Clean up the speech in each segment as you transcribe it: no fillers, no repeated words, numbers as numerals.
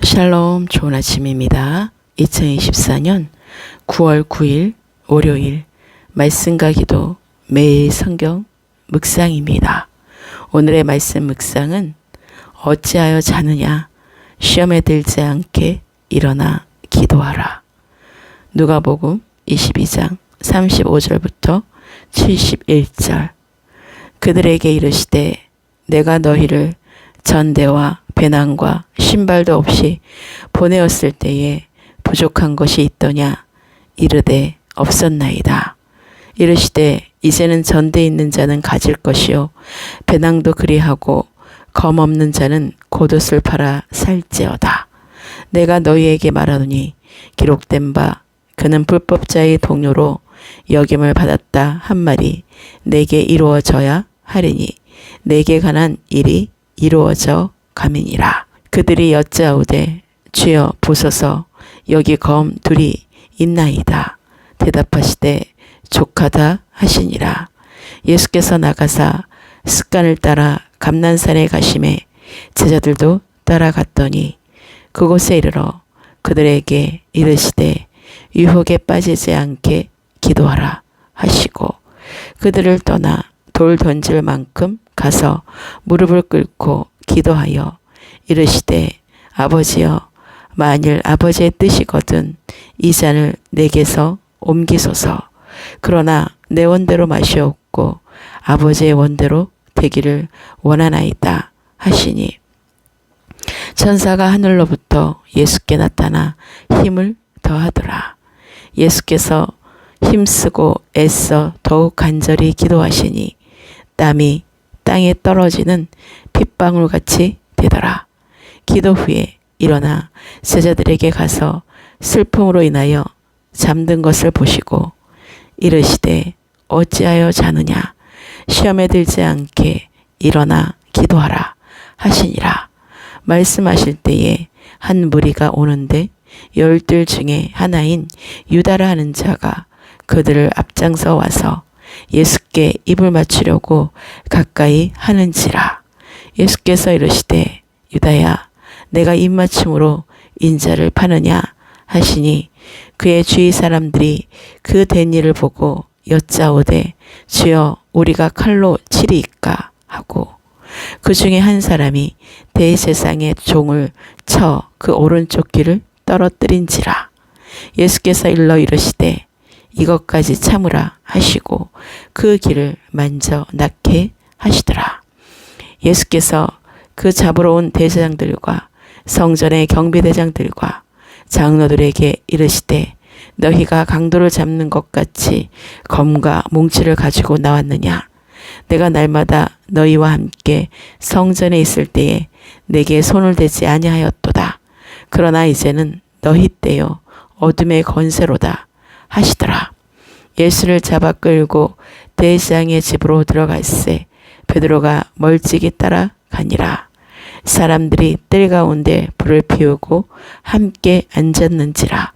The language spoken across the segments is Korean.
샬롬, 좋은 아침입니다. 2024년 9월 9일 월요일 말씀과 기도 매일 성경 묵상입니다. 오늘의 말씀 묵상은 어찌하여 자느냐 시험에 들지 않게 일어나 기도하라. 누가복음 22장 35절부터 71절. 그들에게 이르시되 내가 너희를 전대와 배낭과 신발도 없이 보내었을 때에 부족한 것이 있더냐? 이르되 없었나이다. 이르시되 이제는 전대 있는 자는 가질 것이요 배낭도 그리하고 검 없는 자는 겉옷을 팔아 살지어다. 내가 너희에게 말하노니 기록된 바 그는 불법자의 동료로 여김을 받았다 한 말이 내게 이루어져야 하리니 내게 관한 일이 이루어져 가민이라. 그들이 여짜오되 주여 보소서 여기 검 둘이 있나이다. 대답하시되 족하다 하시니라. 예수께서 나가사 습관을 따라 감난산에 가심에 제자들도 따라갔더니 그곳에 이르러 그들에게 이르시되 유혹에 빠지지 않게 기도하라 하시고 그들을 떠나 돌 던질 만큼 가서 무릎을 꿇고 기도하여 이르시되 아버지여 만일 아버지의 뜻이거든 이 잔을 내게서 옮기소서. 그러나 내 원대로 마시옵고 아버지의 원대로 되기를 원하나이다 하시니 천사가 하늘로부터 예수께 나타나 힘을 더하더라. 예수께서 힘쓰고 애써 더욱 간절히 기도하시니 땀이 땅에 떨어지는 핏방울같이 되더라. 기도 후에 일어나 제자들에게 가서 슬픔으로 인하여 잠든 것을 보시고 이르시되 어찌하여 자느냐 시험에 들지 않게 일어나 기도하라 하시니라. 말씀하실 때에 한 무리가 오는데 열둘 중에 하나인 유다라 하는 자가 그들을 앞장서 와서 예수께 입을 맞추려고 가까이 하는지라. 예수께서 이르시되 유다야 내가 입맞춤으로 인자를 파느냐 하시니 그의 주위 사람들이 그 된 일을 보고 여짜오되 주여 우리가 칼로 치리이까 하고 그 중에 한 사람이 대제사장의 종을 쳐 그 오른쪽 귀를 떨어뜨린지라. 예수께서 일러 이르시되 이것까지 참으라 하시고 그 귀를 만져 낫게 하시더라. 예수께서 그 잡으러 온 대제사장들과 성전의 경비대장들과 장로들에게 이르시되 너희가 강도를 잡는 것 같이 검과 뭉치를 가지고 나왔느냐? 내가 날마다 너희와 함께 성전에 있을 때에 내게 손을 대지 아니하였도다. 그러나 이제는 너희 때요 어둠의 권세로다 하시더라. 예수를 잡아 끌고 대제사장의 집으로 들어갈새 베드로가 멀찍이 따라가니라. 사람들이 뜰 가운데 불을 피우고 함께 앉았는지라.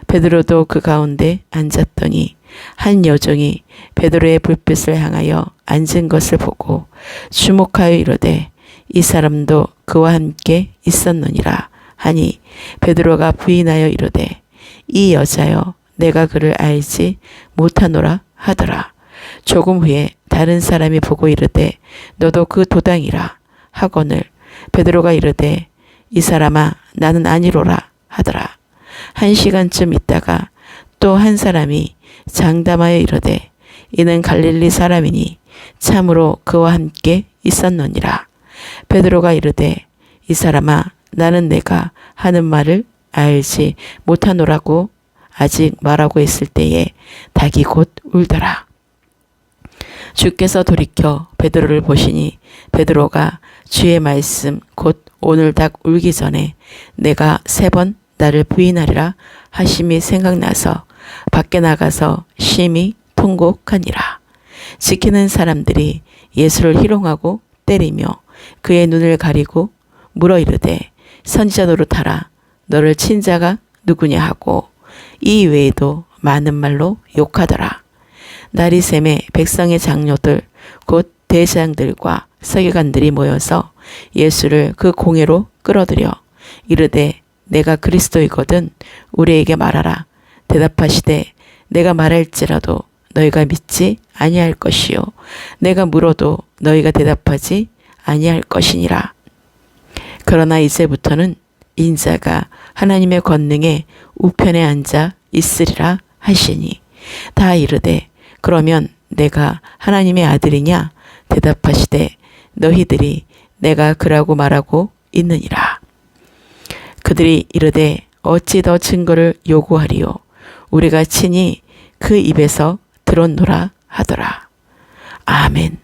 베드로도 그 가운데 앉았더니 한 여종이 베드로의 불빛을 향하여 앉은 것을 보고 주목하여 이르되 이 사람도 그와 함께 있었느니라 하니 베드로가 부인하여 이르되 이 여자여 내가 그를 알지 못하노라 하더라. 조금 후에 다른 사람이 보고 이르되 너도 그 도당이라 하거늘 베드로가 이르되 이 사람아 나는 아니로라 하더라. 1시간쯤 있다가 또 한 사람이 장담하여 이르되 이는 갈릴리 사람이니 참으로 그와 함께 있었느니라. 베드로가 이르되 이 사람아 나는 내가 하는 말을 알지 못하노라고 아직 말하고 있을 때에 닭이 곧 울더라. 주께서 돌이켜 베드로를 보시니 베드로가 주의 말씀 곧 오늘 닭 울기 전에 내가 3번 나를 부인하리라 하심이 생각나서 밖에 나가서 심히 통곡하니라. 지키는 사람들이 예수를 희롱하고 때리며 그의 눈을 가리고 물어 이르되 선지자 노릇하라 너를 친 자가 누구냐 하고 이 외에도 많은 말로 욕하더라. 날이 새매 백성의 장로들 곧 대제사장들과 서기관들이 모여서 예수를 그 공회로 끌어들여 이르되 내가 그리스도이거든 우리에게 말하라. 대답하시되 내가 말할지라도 너희가 믿지 아니할 것이요 내가 물어도 너희가 대답하지 아니할 것이니라. 그러나 이제부터는 인자가 하나님의 권능의 우편에 앉아 있으리라 하시니 다 이르되 그러면 내가 하나님의 아들이냐? 대답하시되 너희들이 내가 그라고 말하고 있느니라. 그들이 이르되 어찌 더 증거를 요구하리요? 우리가 친히 그 입에서 들었노라 하더라. 아멘.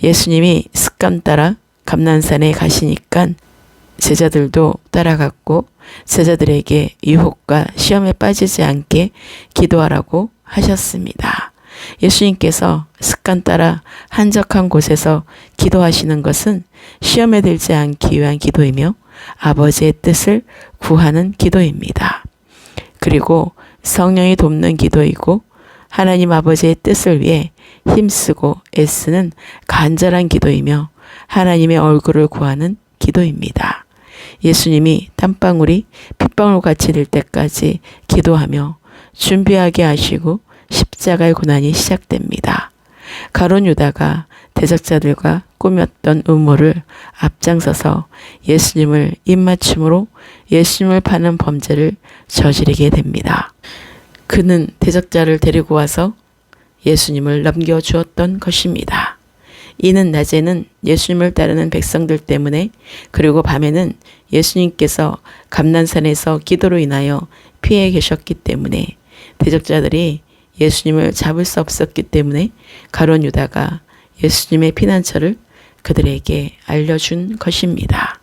예수님이 습관 따라 감난산에 가시니까 제자들도 따라갔고 제자들에게 유혹과 시험에 빠지지 않게 기도하라고 하셨습니다. 예수님께서 습관 따라 한적한 곳에서 기도하시는 것은 시험에 들지 않기 위한 기도이며 아버지의 뜻을 구하는 기도입니다. 그리고 성령이 돕는 기도이고 하나님 아버지의 뜻을 위해 힘쓰고 애쓰는 간절한 기도이며 하나님의 얼굴을 구하는 기도입니다. 예수님이 땀방울이 핏방울같이 될 때까지 기도하며 준비하게 하시고 십자가의 고난이 시작됩니다. 가룟 유다가 대적자들과 꾸몄던 음모를 앞장서서 예수님을 입맞춤으로 예수님을 파는 범죄를 저지르게 됩니다. 그는 대적자를 데리고 와서 예수님을 넘겨주었던 것입니다. 이는 낮에는 예수님을 따르는 백성들 때문에 그리고 밤에는 예수님께서 감난산에서 기도로 인하여 피해 계셨기 때문에 대적자들이 예수님을 잡을 수 없었기 때문에 가룟 유다가 예수님의 피난처를 그들에게 알려준 것입니다.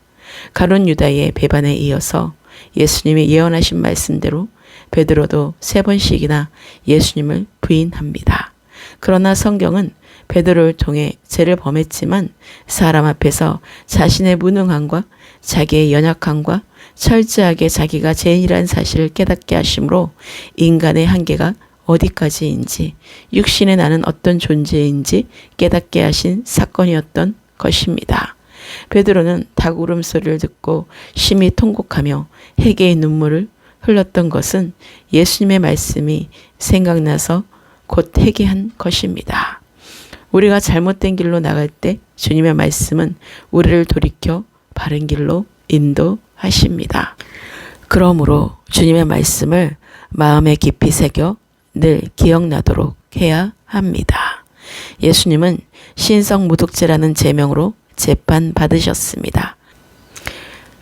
가룟 유다의 배반에 이어서 예수님이 예언하신 말씀대로 베드로도 3번씩이나 예수님을 부인합니다. 그러나 성경은 베드로를 통해 죄를 범했지만 사람 앞에서 자신의 무능함과 자기의 연약함과 철저하게 자기가 죄인이라는 사실을 깨닫게 하심으로 인간의 한계가 어디까지인지 육신에 나는 어떤 존재인지 깨닫게 하신 사건이었던 것입니다. 베드로는 닭 울음소리를 듣고 심히 통곡하며 회개의 눈물을 흘렸던 것은 예수님의 말씀이 생각나서 곧 회개한 것입니다. 우리가 잘못된 길로 나갈 때 주님의 말씀은 우리를 돌이켜 바른 길로 인도하십니다. 그러므로 주님의 말씀을 마음에 깊이 새겨 늘 기억나도록 해야 합니다. 예수님은 신성모독죄라는 제명으로 재판받으셨습니다.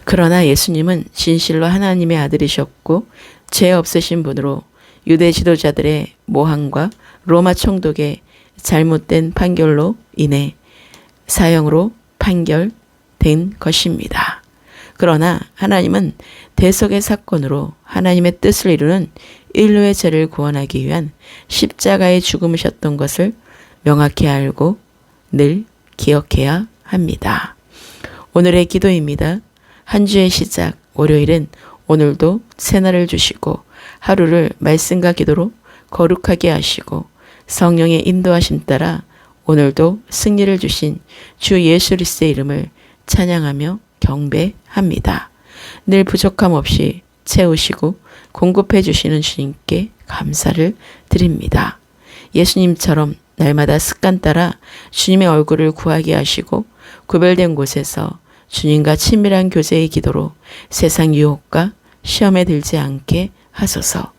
그러나 예수님은 진실로 하나님의 아들이셨고 죄 없으신 분으로 유대 지도자들의 모함과 로마 총독의 잘못된 판결로 인해 사형으로 판결된 것입니다. 그러나 하나님은 대속의 사건으로 하나님의 뜻을 이루는 인류의 죄를 구원하기 위한 십자가의 죽음이셨던 것을 명확히 알고 늘 기억해야 합니다. 오늘의 기도입니다. 한 주의 시작 월요일은 오늘도 새날을 주시고 하루를 말씀과 기도로 거룩하게 하시고 성령의 인도하심 따라 오늘도 승리를 주신 주 예수 그리스도의 이름을 찬양하며 경배합니다. 늘 부족함 없이 채우시고 공급해 주시는 주님께 감사를 드립니다. 예수님처럼 날마다 습관 따라 주님의 얼굴을 구하게 하시고 구별된 곳에서 주님과 친밀한 교제의 기도로 세상 유혹과 시험에 들지 않게 하소서.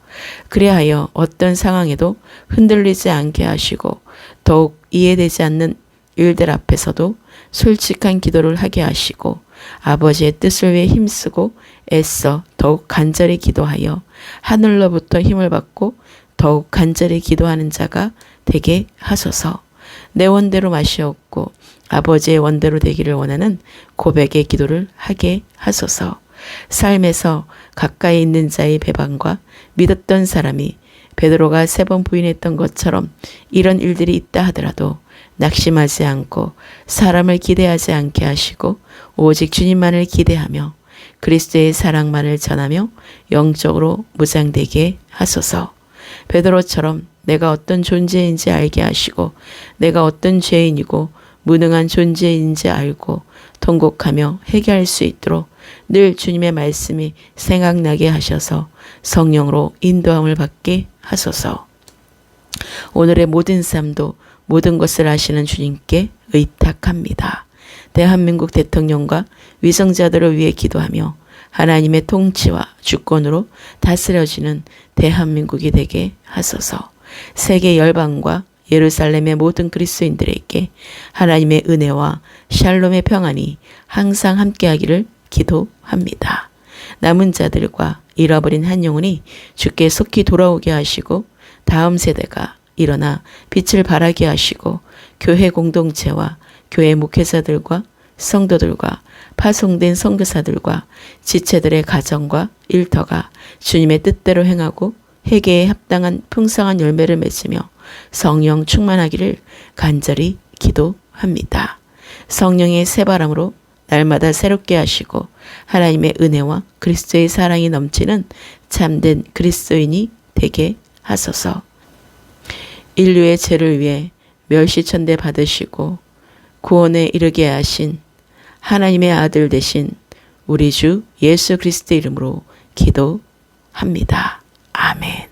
그리하여 어떤 상황에도 흔들리지 않게 하시고 더욱 이해되지 않는 일들 앞에서도 솔직한 기도를 하게 하시고 아버지의 뜻을 위해 힘쓰고 애써 더욱 간절히 기도하여 하늘로부터 힘을 받고 더욱 간절히 기도하는 자가 되게 하소서. 내 원대로 마시옵고 아버지의 원대로 되기를 원하는 고백의 기도를 하게 하소서. 삶에서 가까이 있는 자의 배반과 믿었던 사람이 베드로가 3번 부인했던 것처럼 이런 일들이 있다 하더라도 낙심하지 않고 사람을 기대하지 않게 하시고 오직 주님만을 기대하며 그리스도의 사랑만을 전하며 영적으로 무장되게 하소서. 베드로처럼 내가 어떤 존재인지 알게 하시고 내가 어떤 죄인이고 무능한 존재인지 알고 통곡하며 회개할 수 있도록 늘 주님의 말씀이 생각나게 하셔서 성령으로 인도함을 받게 하소서. 오늘의 모든 삶도 모든 것을 아시는 주님께 의탁합니다. 대한민국 대통령과 위성자들을 위해 기도하며 하나님의 통치와 주권으로 다스려지는 대한민국이 되게 하소서. 세계 열방과 예루살렘의 모든 그리스도인들에게 하나님의 은혜와 샬롬의 평안이 항상 함께하기를 기도합니다. 남은 자들과 잃어버린 한 영혼이 주께 속히 돌아오게 하시고 다음 세대가 일어나 빛을 발하게 하시고 교회 공동체와 교회 목회자들과 성도들과 파송된 선교사들과 지체들의 가정과 일터가 주님의 뜻대로 행하고 회개에 합당한 풍성한 열매를 맺으며 성령 충만하기를 간절히 기도합니다. 성령의 새바람으로 날마다 새롭게 하시고 하나님의 은혜와 그리스도의 사랑이 넘치는 참된 그리스도인이 되게 하소서. 인류의 죄를 위해 멸시천대 받으시고 구원에 이르게 하신 하나님의 아들 되신 우리 주 예수 그리스도 이름으로 기도합니다. 아멘.